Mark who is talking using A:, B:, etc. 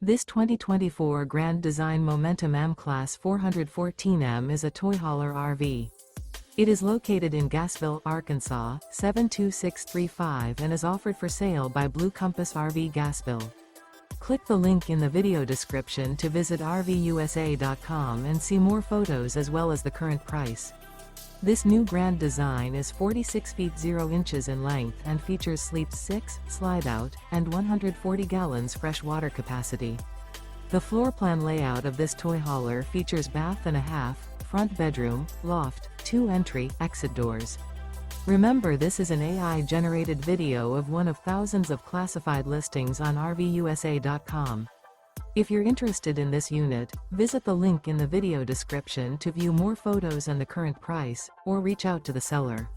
A: This 2024 Grand Design Momentum M-Class 414M is a toy hauler RV. It is located in Gassville, Arkansas, 72635 and is offered for sale by Blue Compass RV Gassville. Click the link in the video description to visit RVUSA.com and see more photos as well as the current price. This new grand design is 46 feet 0 inches in length and features Sleep 6, Slideout, and 140 gallons fresh water capacity. The floor plan layout of this toy hauler features bath and a half, front bedroom, loft, 2 entry, exit doors. Remember, this is an AI-generated video of one of thousands of classified listings on RVUSA.com. If you're interested in this unit, visit the link in the video description to view more photos and the current price, or reach out to the seller.